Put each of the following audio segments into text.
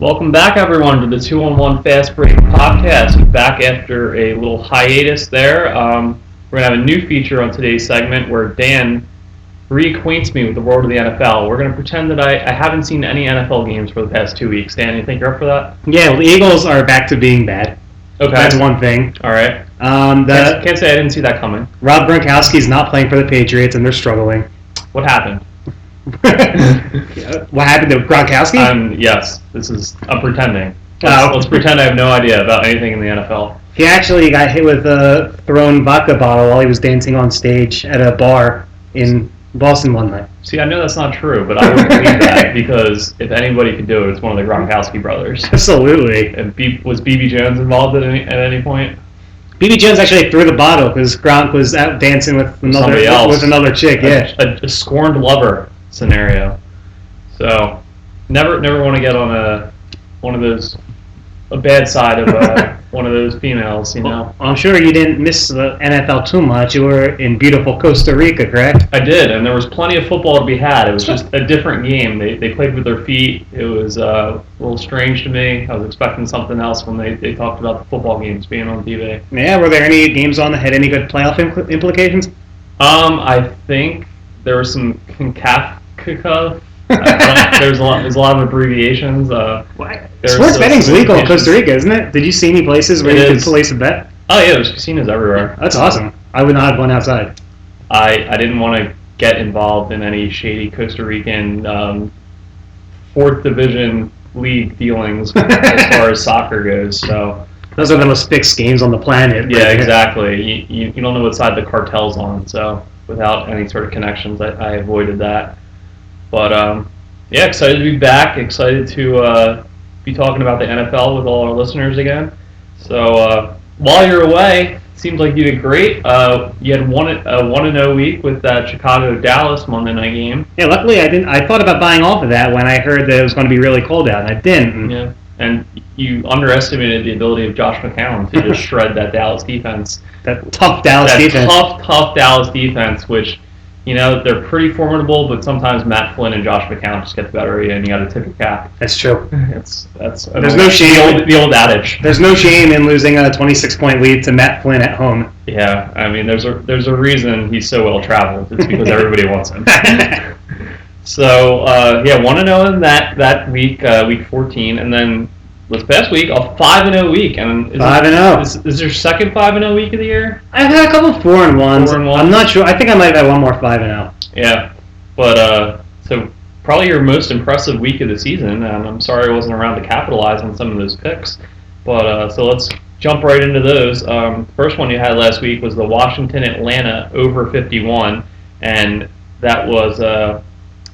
Welcome back, everyone, to the 2-on-1 Fast Break podcast. We're back after a little hiatus there. We're going to have a new feature on today's segment where Dan reacquaints me with the world of the NFL. We're going to pretend that I haven't seen any NFL games for the past 2 weeks. Dan, you think you're up for that? Yeah, well, the Eagles are back to being bad. Okay. That's one thing. All right. Can't say I didn't see that coming. Rob Gronkowski's not playing for the Patriots, and they're struggling. What happened? What happened to Gronkowski? Yes, I'm pretending. Let's pretend I have no idea about anything in the NFL. He actually got hit with a thrown vodka bottle while he was dancing on stage at a bar in Boston one night. See, I know that's not true, but I would believe that because if anybody could do it, it's one of the Gronkowski brothers. Absolutely. And was B.B. Jones involved at any point? B.B. Jones actually threw the bottle because Gronk was out dancing with another chick. Yeah, a scorned lover scenario. So, never want to get on a bad side of one of those females, you know. Well, I'm sure you didn't miss the NFL too much. You were in beautiful Costa Rica, correct? I did, and there was plenty of football to be had. It was just a different game. They played with their feet. It was a little strange to me. I was expecting something else when they talked about the football games being on TV. Yeah, were there any games on that had any good playoff implications? I think there was some CONCACAF. There's a lot of abbreviations. Sports betting's legal in Costa Rica, isn't it? Did you see any places where you could place a bet? Oh yeah, there's casinos everywhere. That's awesome. I would not have gone outside. I didn't want to get involved in any shady Costa Rican 4th Division league dealings as far as soccer goes. So those are the most fixed games on the planet. Yeah, exactly. You don't know what side the cartel's on. So without any sort of connections, I avoided that. But yeah, excited to be back. Excited to be talking about the NFL with all our listeners again. So while you're away, seems like you did great. You had a 1-0 week with that Chicago-Dallas Monday night game. Yeah, luckily I didn't. I thought about buying off of that when I heard that it was going to be really cold out, and I didn't. Yeah, and you underestimated the ability of Josh McCown to just shred that Dallas defense. That tough Dallas defense. Tough Dallas defense, which. You know, they're pretty formidable, but sometimes Matt Flynn and Josh McCown just get the better of you, and you got to tip your cap. That's true. There's no shame. The old adage. There's no shame in losing a 26-point lead to Matt Flynn at home. Yeah, I mean, there's a reason he's so well traveled. It's because everybody wants him. So 1-0 in that week, week 14, and then this past week, a 5-0 week. And 5-0. Is your second 5-0 week of the year? I've had a couple 4-1s. 4-1. I'm not sure. I think I might have had one more 5-0. Yeah, but so probably your most impressive week of the season. And I'm sorry I wasn't around to capitalize on some of those picks. But so let's jump right into those. First one you had last week was the Washington-Atlanta over 51, and that was an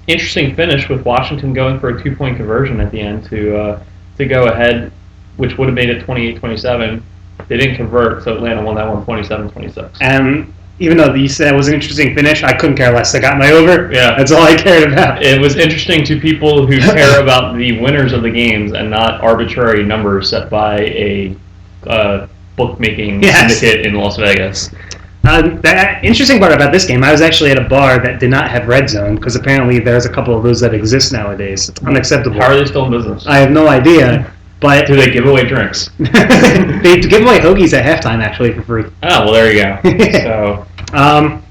interesting finish with Washington going for a 2-point conversion at the end to go ahead, which would have made it 28-27. They didn't convert, so Atlanta won that one 27-26. And even though you said it was an interesting finish, I couldn't care less. I got my over. Yeah. That's all I cared about. It was interesting to people who care about the winners of the games and not arbitrary numbers set by a bookmaking syndicate in Las Vegas. The interesting part about this game, I was actually at a bar that did not have red zone because apparently there's a couple of those that exist nowadays. It's unacceptable. How are they still in business? I have no idea. But do they give away drinks? They give away hoagies at halftime actually for free. Oh, well, there you go. So,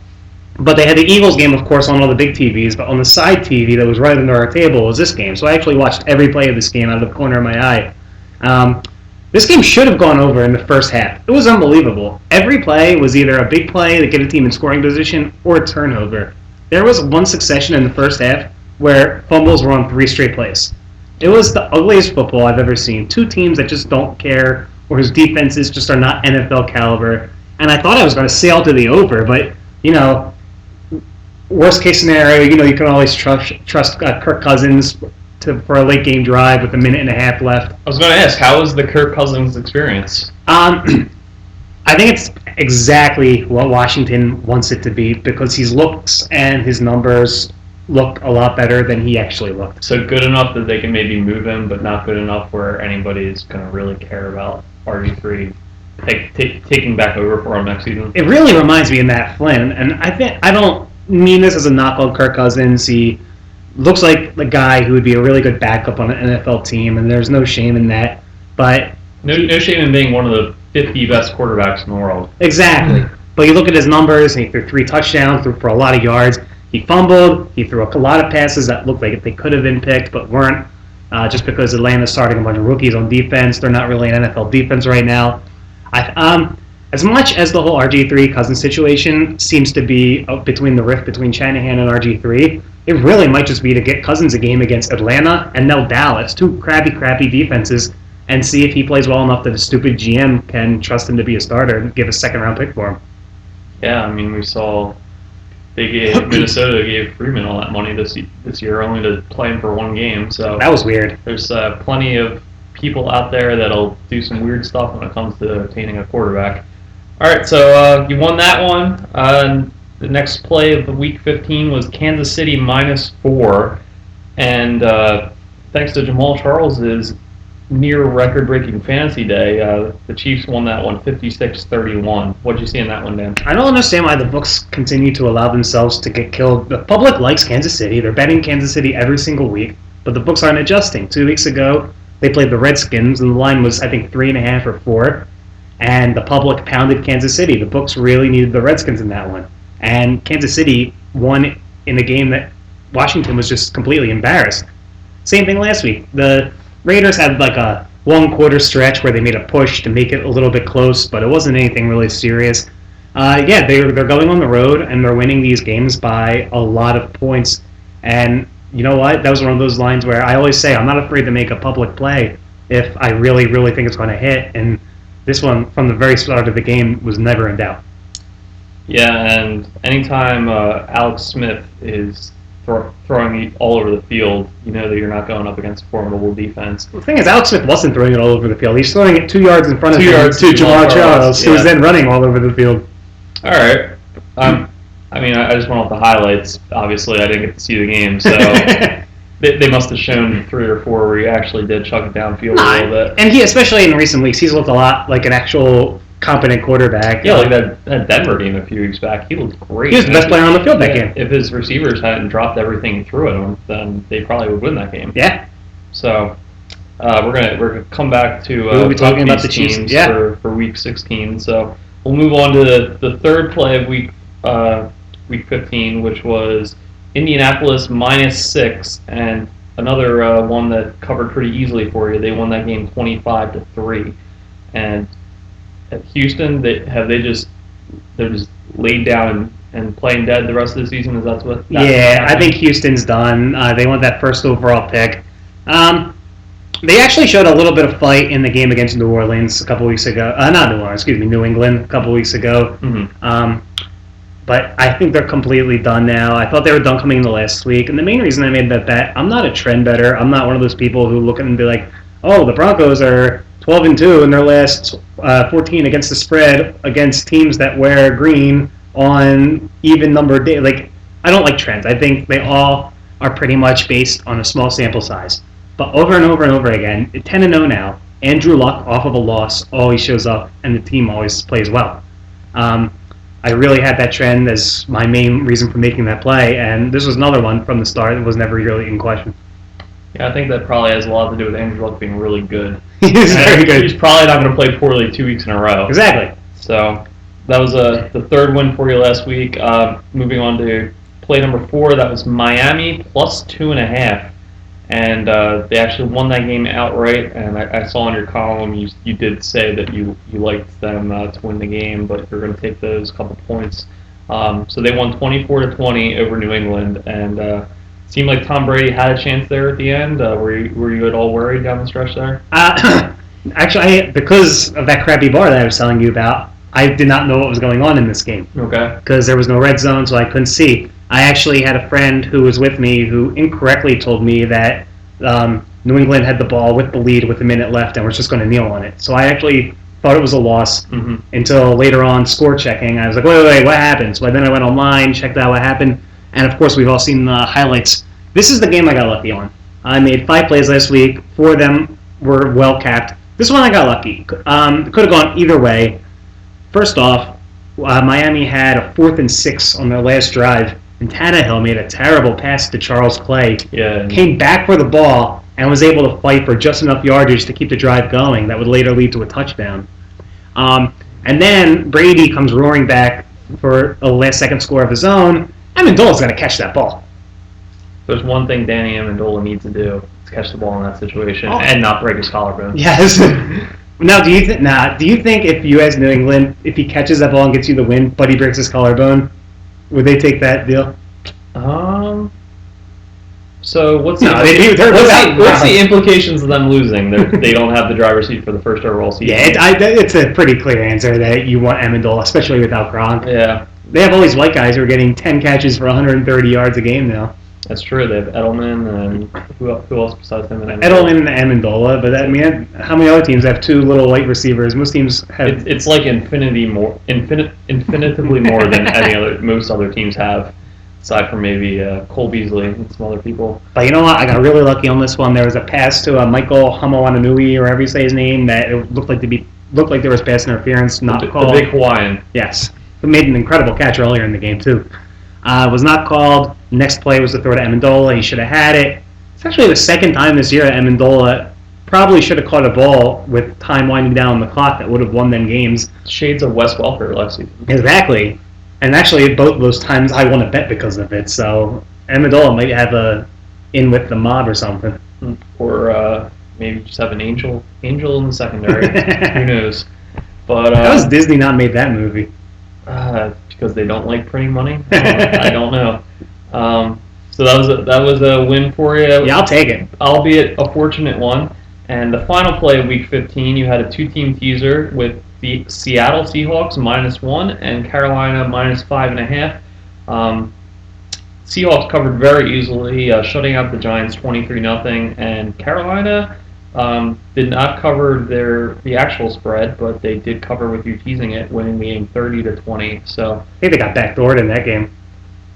but they had the Eagles game, of course, on all the big TVs. But on the side TV that was right under our table was this game. So I actually watched every play of this game out of the corner of my eye. This game should have gone over in the first half. It was unbelievable. Every play was either a big play to get a team in scoring position or a turnover. There was one succession in the first half where fumbles were on 3 straight plays. It was the ugliest football I've ever seen. 2 teams that just don't care or whose defenses just are not NFL caliber. And I thought I was going to sail to the over, but, you know, worst case scenario, you know, you can always trust Kirk Cousins for a late game drive with a minute and a half left. I was going to ask, how was the Kirk Cousins experience? I think it's exactly what Washington wants it to be because his looks and his numbers look a lot better than he actually looked. So good enough that they can maybe move him, but not good enough where anybody is going to really care about RG3 taking back over for him next season. It really reminds me of Matt Flynn, and I don't mean this as a knock on Kirk Cousins. He looks like the guy who would be a really good backup on an NFL team, and there's no shame in that. But No shame in being one of the 50 best quarterbacks in the world. exactly. But you look at his numbers, and he threw 3 touchdowns, threw for a lot of yards. He fumbled. He threw a lot of passes that looked like they could have been picked, but weren't. Just because Atlanta's starting a bunch of rookies on defense, they're not really an NFL defense right now. As much as the whole RG3 Cousins situation seems to be between the rift between Shanahan and RG3, it really might just be to get Cousins a game against Atlanta and now Dallas, 2 crappy defenses, and see if he plays well enough that a stupid GM can trust him to be a starter and give a second-round pick for him. Yeah, I mean, we saw Minnesota gave Freeman all that money this year only to play him for 1 game. So That was weird. there's plenty of people out there that'll do some weird stuff when it comes to obtaining a quarterback. All right, so you won that one. The next play of the Week 15 was Kansas City -4, and thanks to Jamal Charles's near record-breaking fantasy day, the Chiefs won that one 56-31. What'd you see in that one, Dan? I don't understand why the books continue to allow themselves to get killed. The public likes Kansas City. They're betting Kansas City every single week, but the books aren't adjusting. 2 weeks ago, they played the Redskins, and the line was, I think, 3.5 or 4, and the public pounded Kansas City. The books really needed the Redskins in that one. And Kansas City won in a game that Washington was just completely embarrassed. Same thing last week. The Raiders had like a 1-quarter stretch where they made a push to make it a little bit close, but it wasn't anything really serious. They're going on the road, and they're winning these games by a lot of points. And you know what? That was one of those lines where I always say I'm not afraid to make a public play if I really, really think it's going to hit. And this one, from the very start of the game, was never in doubt. Yeah, and anytime Alex Smith is throwing it all over the field, you know that you're not going up against a formidable defense. The thing is, Alex Smith wasn't throwing it all over the field. He's throwing it 2 yards in front of 2 yards to to Jamal Jamal Charles, who was yeah. then running all over the field. All right. I mean, I just went off the highlights. Obviously, I didn't get to see the game, so they must have shown 3 or 4 where he actually did chuck it downfield a little bit. And he, especially in recent weeks, he's looked a lot like an actual competent quarterback. Yeah, like that Denver game a few weeks back, he looked great. He was the best player on the field that game. If his receivers hadn't dropped everything he threw at him, then they probably would win that game. Yeah. So we're gonna come back to we'll be talking about the teams Chiefs. Yeah. for Week 16. So we'll move on to the third play of Week 15, which was Indianapolis -6, and another one that covered pretty easily for you. They won that game 25-3, and at Houston, they're just laid down and playing dead the rest of the season. Is that what? Yeah, I think Houston's done. They want that first overall pick. They actually showed a little bit of fight in the game against New Orleans a couple weeks ago. Not New Orleans, excuse me, New England a couple weeks ago. Mm-hmm. But I think they're completely done now. I thought they were done coming into last week, and the main reason I made that bet, I'm not a trend better. I'm not one of those people who look at it and be like, oh, the Broncos are 12-2 in their last 14 against the spread against teams that wear green on even numbered days. Like, I don't like trends. I think they all are pretty much based on a small sample size. But over and over and over again, 10-0 now, Andrew Luck off of a loss always shows up, and the team always plays well. I really had that trend as my main reason for making that play, and this was another one from the start that was never really in question. Yeah, I think that probably has a lot to do with Andrew Luck being really good. He's very good. He's probably not going to play poorly 2 weeks in a row. Exactly. So that was the third win for you last week. Moving on to play number 4, that was Miami +2.5. And they actually won that game outright. And I saw in your column you did say that you liked them to win the game, but you're going to take those couple points. So they won 24-20 over New England, and seemed like Tom Brady had a chance there at the end. Were you at all worried down the stretch there? Actually, because of that crappy bar that I was telling you about, I did not know what was going on in this game. Okay. Because there was no red zone, so I couldn't see. I actually had a friend who was with me who incorrectly told me that New England had the ball with the lead with a minute left and was just going to kneel on it. So I actually thought it was a loss until later on score checking. I was like, wait, what happened? So then I went online, checked out what happened, and of course we've all seen the highlights. This is the game I got lucky on. I made 5 plays last week. 4 of them were well capped. This one I got lucky. Could have gone either way. First off, Miami had a 4th and 6 on their last drive, and Tannehill made a terrible pass to Charles Clay. Yeah. Came back for the ball and was able to fight for just enough yardage to keep the drive going. That would later lead to a touchdown. And then Brady comes roaring back for a last-second score of his own. Amendola's going to catch that ball. There's one thing Danny Amendola needs to do: is catch the ball in that situation Oh. and not break his collarbone. Yes. Now, do you think if you as New England, if he catches that ball and gets you the win, but he breaks his collarbone, would they take that deal? So what's No, what's the implications of them losing? They don't have the driver's seat for the first overall season. Yeah, it's a pretty clear answer that you want Amendola, especially without Gronk. Yeah, They have all these white guys who are getting 10 catches for 130 yards a game now. that's true. They have Edelman and who else besides him? And Edelman and Amendola, but I mean, how many other teams have two little white receivers? Most teams have. It's like infinitively more than most other teams have, aside from maybe Cole Beasley and some other people. But you know what? I got really lucky on this one. There was a pass to Michael Homoananui, or however you say his name, that it looked like there was pass interference, not called. The big Hawaiian. Yes, who made an incredible catch earlier in the game too. Was not called. Next play was to throw to Amendola. He should have had it. It's actually the second time this year that Amendola probably should have caught a ball with time winding down on the clock that would have won them games. Shades of Wes Welker last season. Exactly. And actually, both of those times I won a bet because of it. So Amendola might have a in with the mob or something. Or maybe just have an angel in the secondary. Who knows? But How has Disney not made that movie? because they don't like printing money. I don't know. So that was a win for you. Yeah, I'll take it. Albeit a fortunate one. And the final play of Week 15, you had a two-team teaser with the Seattle Seahawks -1 and Carolina -5.5. Seahawks covered very easily, shutting out the Giants 23-0, and Carolina did not cover the actual spread, but they did cover with you teasing it, winning the game 30-20. So I think they got backdoored in that game.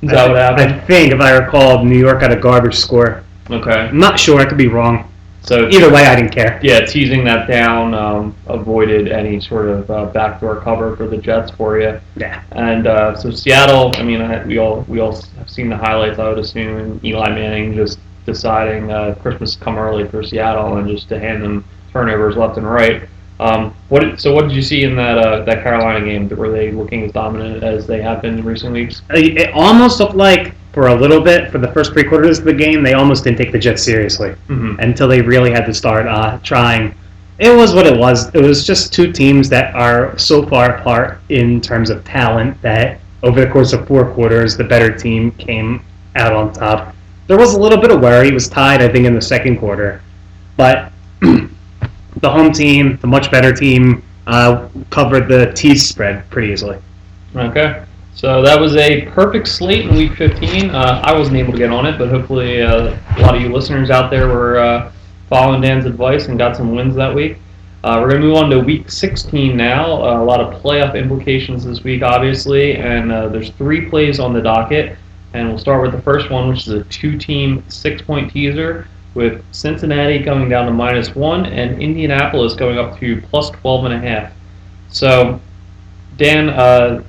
is that what happened? I think, if I recall, New York had a garbage score. Okay. I'm not sure. I could be wrong. So Either way, I didn't care. yeah, teasing that down avoided any sort of backdoor cover for the Jets for you. Yeah. And so Seattle, I mean, we all have seen the highlights, I would assume, and Eli Manning just deciding Christmas come early for Seattle and just to hand them turnovers left and right. What did you see in that Carolina game? Were they looking as dominant as they have been in recent weeks? It almost looked like, for a little bit, for the first 3 quarters of the game, they almost didn't take the Jets seriously until they really had to start trying. It was what it was. It was just two teams that are so far apart in terms of talent that over the course of 4 quarters, the better team came out on top. There was a little bit of worry. It was tied, I think, in the second quarter. But the home team, the much better team, covered the tease spread pretty easily. Okay. So that was a perfect slate in Week 15. I wasn't able to get on it, but hopefully a lot of you listeners out there were following Dan's advice and got some wins that week. We're going to move on to Week 16 now. A lot of playoff implications this week, obviously, and there's 3 plays on the docket. And we'll start with the first one, which is a 2-team 6-point teaser with Cincinnati going down to -1 and Indianapolis going up to +12.5. So, Dan,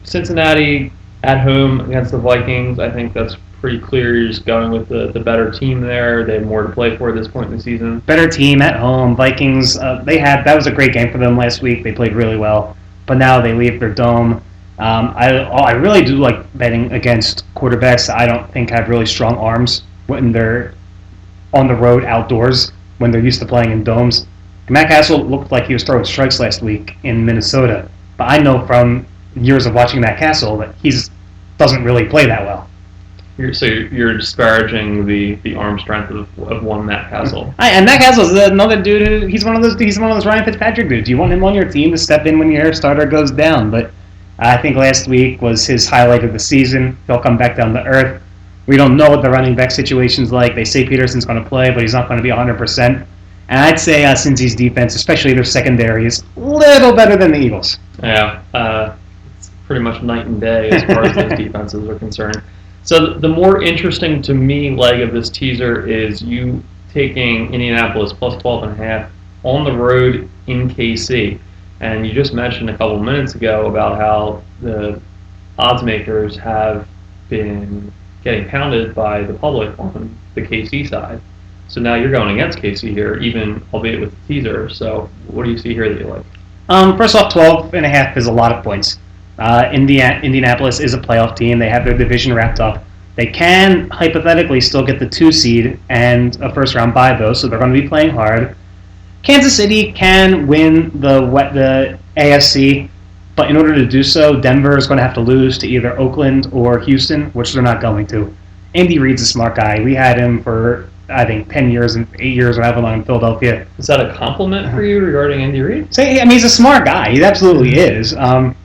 Cincinnati at home against the Vikings, I think that's pretty clear. You're just going with the better team there. They have more to play for at this point in the season. Better team at home. Vikings, that was a great game for them last week. They played really well. But now they leave their dome. I really do like betting against quarterbacks that I don't think have really strong arms when they're on the road outdoors, when they're used to playing in domes. Matt Castle looked like he was throwing strikes last week in Minnesota. But I know from years of watching Matt Castle that he doesn't really play that well. You're disparaging the arm strength of one Matt Castle. And Matt Castle's another dude. He's one of those Ryan Fitzpatrick dudes. You want him on your team to step in when your starter goes down. But I think last week was his highlight of the season. He'll come back down to earth. We don't know what the running back situation's like. They say Peterson's going to play, but he's not going to be 100%. And I'd say Cincy's defense, especially their secondary, is a little better than the Eagles. Yeah, it's pretty much night and day as far as those defenses are concerned. So the more interesting to me leg of this teaser is you taking Indianapolis +12.5 on the road in KC. And you just mentioned a couple minutes ago about how the odds makers have been getting pounded by the public on the KC side. So now you're going against KC here, even albeit with the teaser. So what do you see here that you like? First off, 12.5 is a lot of points. Indianapolis is a playoff team. They have their division wrapped up. They can hypothetically still get the 2 seed and a first round bye though, so they're going to be playing hard. Kansas City can win the AFC, but in order to do so, Denver is going to have to lose to either Oakland or Houston, which they're not going to. Andy Reid's a smart guy. We had him for, I think, 10 years and 8 years or however long in Philadelphia. Is that a compliment for you regarding Andy Reid? So, I mean, he's a smart guy. He absolutely is. And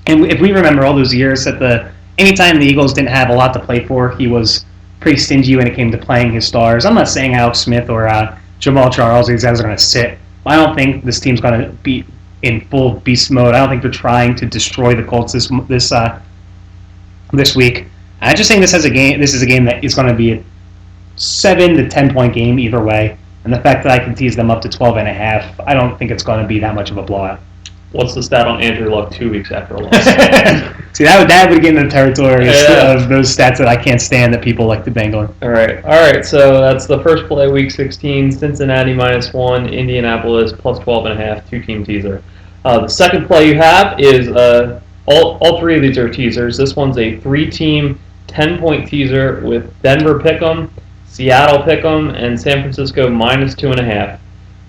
if we remember all those years that anytime the Eagles didn't have a lot to play for, he was pretty stingy when it came to playing his stars. I'm not saying Alex Smith or Jamal Charles, these guys are going to sit. I don't think this team's going to be in full beast mode. I don't think they're trying to destroy the Colts this week. I just think this is a game that is going to be a 7 to 10 point game either way. And the fact that I can tease them up to 12.5, I don't think it's going to be that much of a blowout. What's the stat on Andrew Luck 2 weeks after a loss? See, that would get into the territory of those stats that I can't stand that people like to bang on. All right. So that's the first play, Week 16. Cincinnati -1, Indianapolis plus 12.5, 2-team teaser. The second play you have is all 3 of these are teasers. This one's a 3-team 10-point teaser with Denver pick'em, Seattle pick'em, and San Francisco -2.5.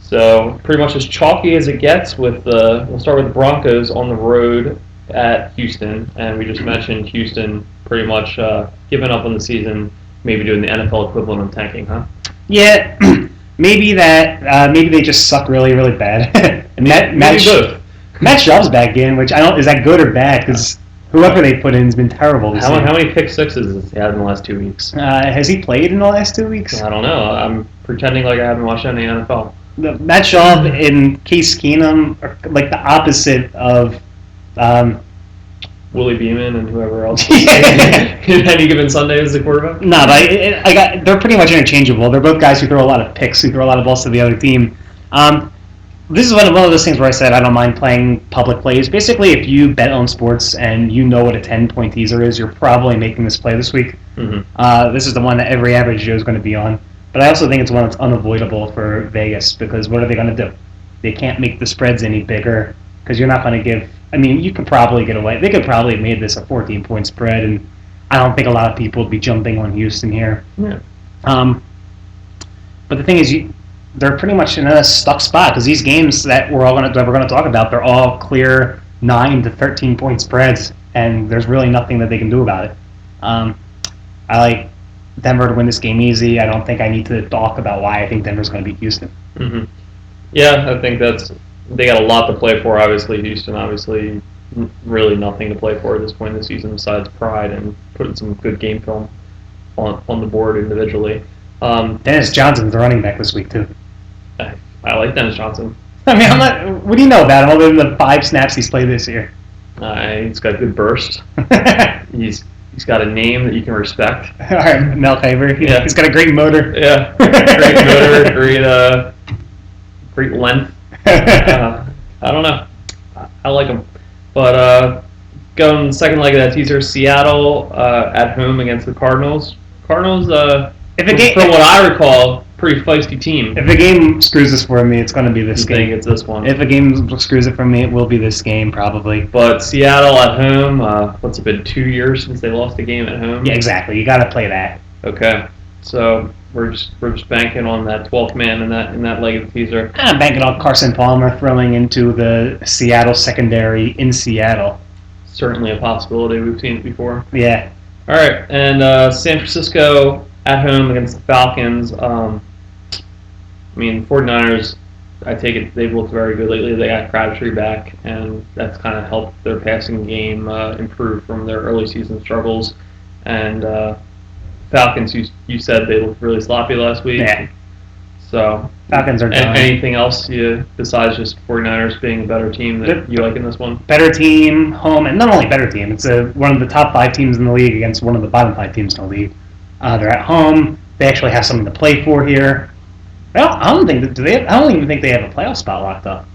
So pretty much as chalky as it gets. With we'll start with the Broncos on the road at Houston, and we just mentioned Houston pretty much giving up on the season, maybe doing the NFL equivalent of tanking, huh? Yeah, maybe they just suck really, really bad. And Matt Schaub's back in, which is that good or bad? Because whoever they put in has been terrible this year. How many pick sixes has he had in the last 2 weeks? Has he played in the last 2 weeks? I don't know. I'm pretending like I haven't watched any NFL. Matt Schaub and Case Keenum are like the opposite of Willie Beeman and whoever else any given Sunday as the quarterback. No, but they're pretty much interchangeable. They're both guys who throw a lot of picks, who throw a lot of balls to the other team. This is one of those things where I said I don't mind playing public plays. Basically, if you bet on sports and you know what a 10-point teaser is, you're probably making this play this week. Mm-hmm. This is the one that every average Joe is going to be on. But I also think it's one that's unavoidable for Vegas, because what are they going to do? They can't make the spreads any bigger, because you're not going to give... I mean, you could probably get away. They could probably have made this a 14-point spread, and I don't think a lot of people would be jumping on Houston here. Yeah. But the thing is, they're pretty much in a stuck spot, because these games that we're going to talk about, they're all clear 9 to 13-point spreads, and there's really nothing that they can do about it. I like Denver to win this game easy. I don't think I need to talk about why I think Denver's going to beat Houston. Mm-hmm. Yeah, I think they got a lot to play for. Obviously, Houston, really nothing to play for at this point in the season besides pride and putting some good game film on the board individually. Dennis Johnson's the running back this week too. I like Dennis Johnson. I mean, I'm not. What do you know about him other than the 5 snaps he's played this year? He's got good burst. He's got a name that you can respect. All right, Mel Kiper. Yeah. He's got a great motor. Yeah, great motor, great length. I don't know. I like him. But going the second leg of that teaser, Seattle at home against the Cardinals. Cardinals, from what I recall, pretty feisty team. If a game screws this for me, it's going to be this game. I think it's this one. If a game screws it for me, it will be this game, probably. But Seattle at home, what's it been, 2 years since they lost a game at home? Yeah, exactly. You got to play that. Okay. So we're just banking on that 12th man in that leg of the teaser. I'm banking on Carson Palmer throwing into the Seattle secondary in Seattle. Certainly a possibility. We've seen it before. Yeah. All right, and San Francisco at home against the Falcons. I mean, 49ers, I take it they've looked very good lately. They got Crabtree back, and that's kind of helped their passing game improve from their early season struggles. And Falcons, you said they looked really sloppy last week. Yeah. So Falcons are done. Anything else besides just 49ers being a better team that you like in this one? Better team, home, and not only better team. It's one of the top 5 teams in the league against one of the bottom 5 teams in the league. They're at home. They actually have something to play for here. I don't even think they have a playoff spot locked up.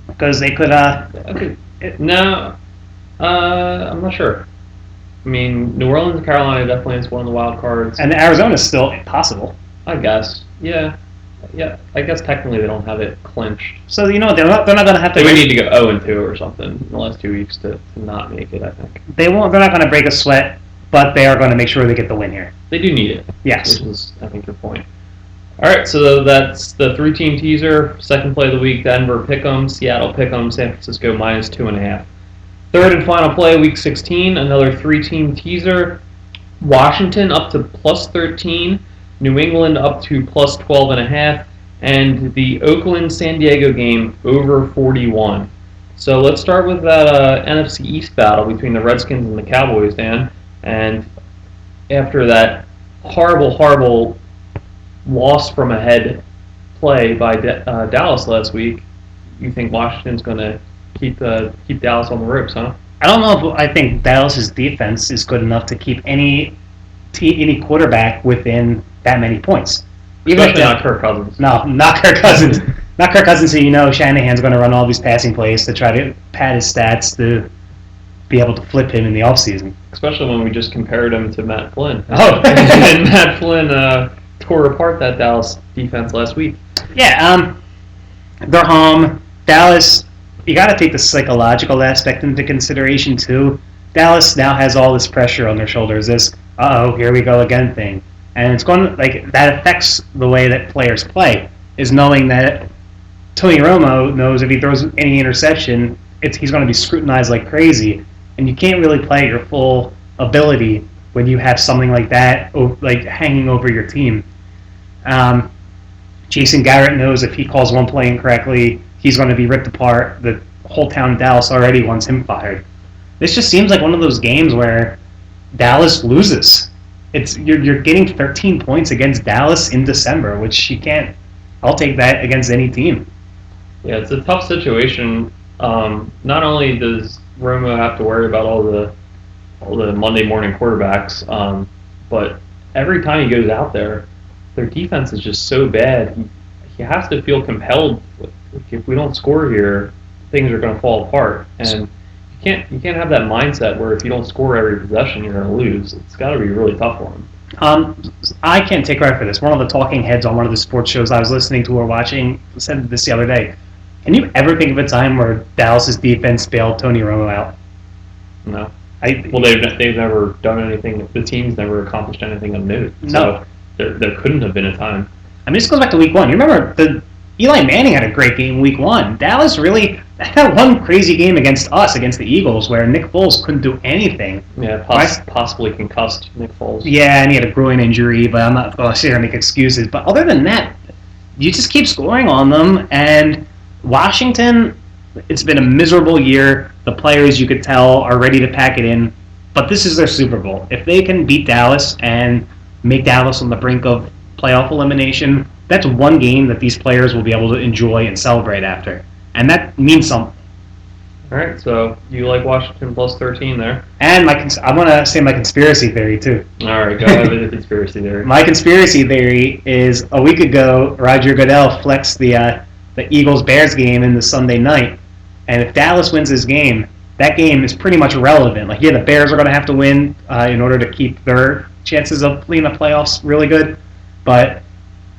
Because they could. No, I'm not sure. I mean, New Orleans and Carolina definitely is one of the wild cards. And Arizona is still possible. I guess. Yeah. Yeah. I guess technically they don't have it clinched. So they're not going to have to. They would need to go 0-2 or something in the last 2 weeks to not make it. I think They won't. They're not going to break a sweat, but they are going to make sure they get the win here. they do need it. Yes. Which is, I think, your point. All right, so that's the 3-team teaser. Second play of the week: Denver Pick'em, Seattle Pick'em, San Francisco -2.5. Third and final play, week 16, another 3-team teaser. Washington up to +13, New England up to +12.5, and the Oakland-San Diego game over 41. So let's start with that NFC East battle between the Redskins and the Cowboys, Dan. And after that horrible loss from ahead play by Dallas last week, you think Washington's going to keep Dallas on the ropes, huh? I don't know if I think Dallas's defense is good enough to keep any quarterback within that many points. Especially not Kirk Cousins. No, not Kirk Cousins. Not Kirk Cousins. So Shanahan's going to run all these passing plays to try to pad his stats to be able to flip him in the offseason. Especially when we just compared him to Matt Flynn. Oh. And Matt Flynn tore apart that Dallas defense last week. Yeah, they're home. Dallas, you got to take the psychological aspect into consideration too. Dallas now has all this pressure on their shoulders. This here we go again thing, and it's going that affects the way that players play. Is knowing that Tony Romo knows if he throws any interception, he's going to be scrutinized like crazy, and you can't really play your full ability when you have something like that hanging over your team. Jason Garrett knows if he calls one play incorrectly, he's going to be ripped apart. The whole town of Dallas already wants him fired. This just seems like one of those games where Dallas loses. You're getting 13 points against Dallas in December, which you can't. I'll take that against any team. Yeah, it's a tough situation. Not only does Romo have to worry about all the Monday morning quarterbacks, but every time he goes out there, their defense is just so bad. He has to feel compelled. If we don't score here, things are going to fall apart. And you can't have that mindset where if you don't score every possession, you're going to lose. It's got to be really tough for him. I can't take credit for this. One of the talking heads on one of the sports shows I was listening to or watching said this the other day. Can you ever think of a time where Dallas's defense bailed Tony Romo out? No. Well, they've never done anything. The team's never accomplished anything of note. No. So there couldn't have been a time. I mean, this goes back to week one. You remember Eli Manning had a great game week one. Dallas really had one crazy game against the Eagles, where Nick Foles couldn't do anything. Yeah, possibly concussed Nick Foles. Yeah, and he had a groin injury, but I'm not going to sit here and make excuses. But other than that, you just keep scoring on them. And Washington, it's been a miserable year. The players, you could tell, are ready to pack it in. But this is their Super Bowl. If they can beat Dallas and make Dallas on the brink of playoff elimination, that's one game that these players will be able to enjoy and celebrate after. And that means something. All right, so you like Washington +13 there. And I want to say my conspiracy theory, too. All right, go ahead with the conspiracy theory. My conspiracy theory is a week ago, Roger Goodell flexed the Eagles-Bears game in the Sunday night. And if Dallas wins this game, that game is pretty much irrelevant. The Bears are going to have to win in order to keep their chances of playing the playoffs really good. But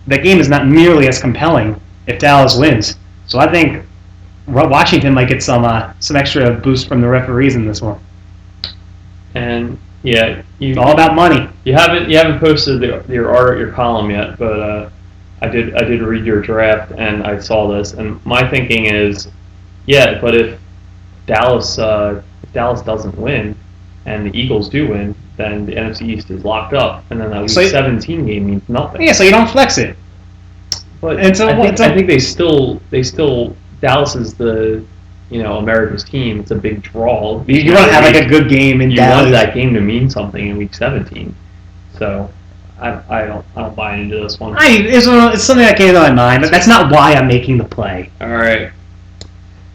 the game is not nearly as compelling if Dallas wins. So I think Washington might get some extra boost from the referees in this one. And yeah, it's all about money. You haven't posted your column yet, but I did read your draft and I saw this, and my thinking is, yeah, but if Dallas doesn't win and the Eagles do win, then the NFC East is locked up, and then that Week 17 game means nothing. Yeah, so you don't flex it. But I think they still Dallas is the America's team. It's a big draw. You want to have a good game in Dallas. You want that game to mean something in Week 17. So I don't buy into this one. It's something that came to my mind, but that's not why I'm making the play. All right.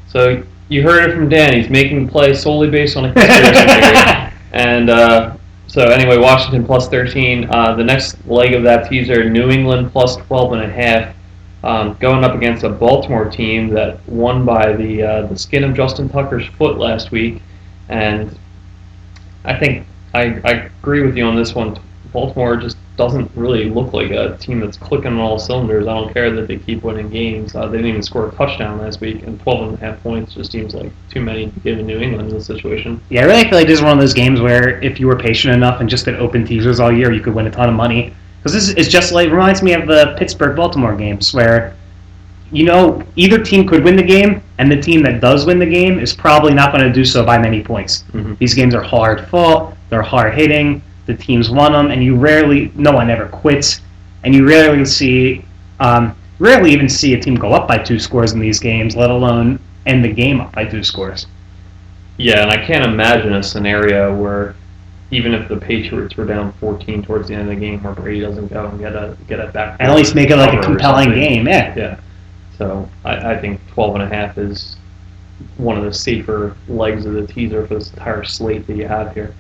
So you heard it from Dan. He's making the play solely based on a conspiracy theory. And so anyway, Washington +13. The next leg of that teaser, New England +12.5. Going up against a Baltimore team that won by the skin of Justin Tucker's foot last week, and I think I agree with you on this one. Baltimore just doesn't really look like a team that's clicking on all cylinders. I don't care that they keep winning games. They didn't even score a touchdown last week, and 12.5 points just seems like too many given New England in this situation. Yeah, I really feel like this is one of those games where if you were patient enough and just did open teasers all year, you could win a ton of money. Because this is just like, reminds me of the Pittsburgh-Baltimore games where, either team could win the game, and the team that does win the game is probably not going to do so by many points. Mm-hmm. These games are hard fought, they're hard hitting, the teams won them, and no one ever quits, and you rarely even see a team go up by 2 scores in these games, let alone end the game up by 2 scores. Yeah, and I can't imagine a scenario where even if the Patriots were down 14 towards the end of the game, where Brady doesn't go and get it back. And at least make it like a compelling game, yeah. Yeah. So I think 12.5 is one of the safer legs of the teaser for this entire slate that you have here.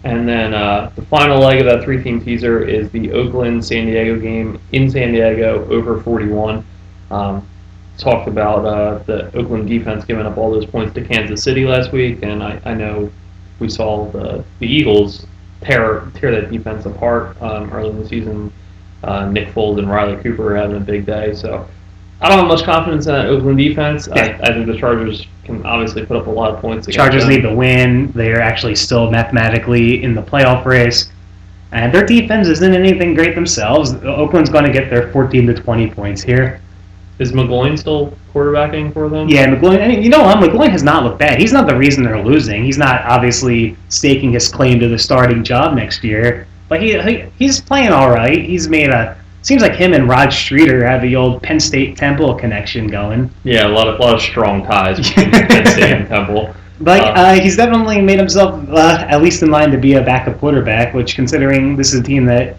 And then the final leg of that 3-team teaser is the Oakland-San Diego game in San Diego over 41. Talked about the Oakland defense giving up all those points to Kansas City last week, and I know we saw the Eagles tear that defense apart early in the season. Nick Foles and Riley Cooper are having a big day, so I don't have much confidence in that Oakland defense. Yeah. I think the Chargers can obviously put up a lot of points. Chargers need the win. They're actually still mathematically in the playoff race. And their defense isn't anything great themselves. Oakland's going to get their 14 to 20 points here. Is McGloin still quarterbacking for them? Yeah, McGloin. McGloin has not looked bad. He's not the reason they're losing. He's not obviously staking his claim to the starting job next year. But he's playing all right. He's made seems like him and Rod Streeter have the old Penn State Temple connection going. Yeah, a lot of strong ties between Penn State and Temple. But he's definitely made himself at least in line to be a backup quarterback, which, considering this is a team that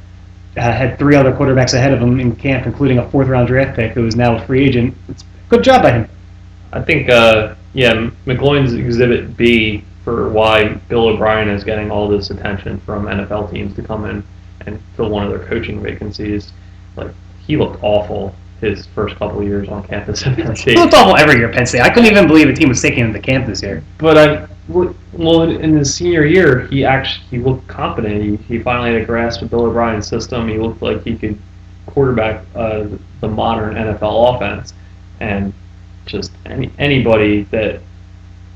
had 3 other quarterbacks ahead of him in camp, including a 4th-round draft pick who is now a free agent, it's a good job by him. I think, McGloin's Exhibit B for why Bill O'Brien is getting all this attention from NFL teams to come in and fill one of their coaching vacancies. Like, he looked awful his first couple of years on campus at Penn State. He looked awful every year at Penn State. I couldn't even believe a team was taking him to camp this year. But in his senior year, he looked competent. He finally had a grasp of Bill O'Brien's system. He looked like he could quarterback the modern NFL offense. And just anybody that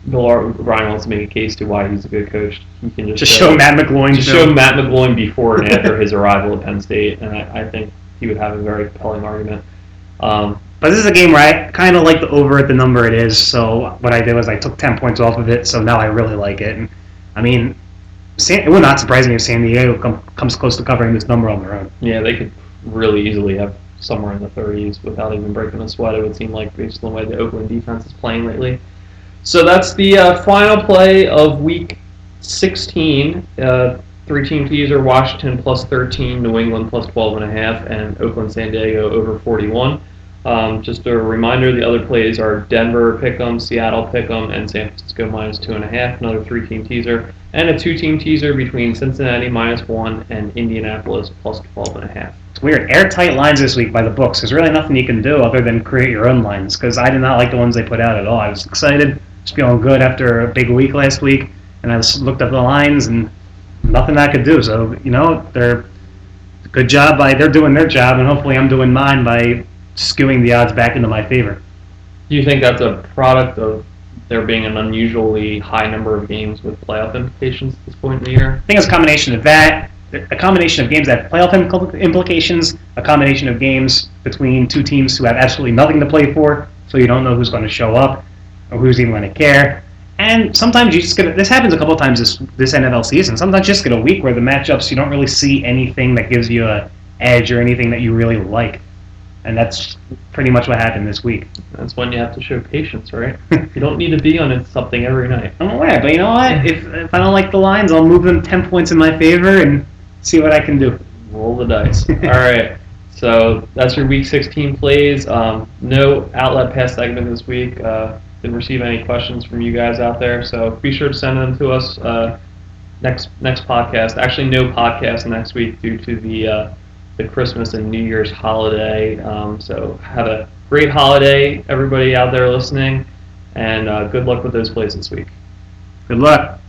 Bill O'Brien wants to make a case to why he's a good coach, he can just show Matt McGloin. Show Matt McGloin before and after his arrival at Penn State, and I think he would have a very compelling argument. But this is a game where I kind of like the over at the number it is, so what I did was I took 10 points off of it, so now I really like it. And, it would not surprise me if San Diego comes close to covering this number on their own. Yeah, they could really easily have somewhere in the 30s without even breaking a sweat, it would seem like, based on the way the Oakland defense is playing lately. So that's the final play of Week 16. 3-team teaser: Washington plus 13, New England plus 12.5, and Oakland San Diego over 41. Just a reminder, the other plays are Denver pick'em, Seattle pick'em, and San Francisco minus 2.5. Another 3-team teaser, and a 2-team teaser between Cincinnati minus 1 and Indianapolis plus 12.5. It's weird. Airtight lines this week by the books. There's really nothing you can do other than create your own lines, because I did not like the ones they put out at all. I was excited, just feeling good after a big week last week, and I looked up the lines and nothing I could do. So, they're good job they're doing their job, and hopefully I'm doing mine by skewing the odds back into my favor. Do you think that's a product of there being an unusually high number of games with playoff implications at this point in the year? I think it's a combination of that, a combination of games that have playoff implications, a combination of games between 2 teams who have absolutely nothing to play for, so you don't know who's going to show up or who's even going to care. And sometimes you just get this happens a couple times this NFL season. Sometimes you just get a week where the matchups you don't really see anything that gives you an edge or anything that you really like. And that's pretty much what happened this week. That's when you have to show patience, right? You don't need to be on something every night. I'm aware, but you know what? If I don't like the lines, I'll move them 10 points in my favor and see what I can do. Roll the dice. All right. So that's your Week 16 plays. No outlet pass segment this week. Didn't receive any questions from you guys out there, so be sure to send them to us next podcast. Actually, no podcast next week due to the Christmas and New Year's holiday. So have a great holiday, everybody out there listening, and good luck with those plays this week. Good luck.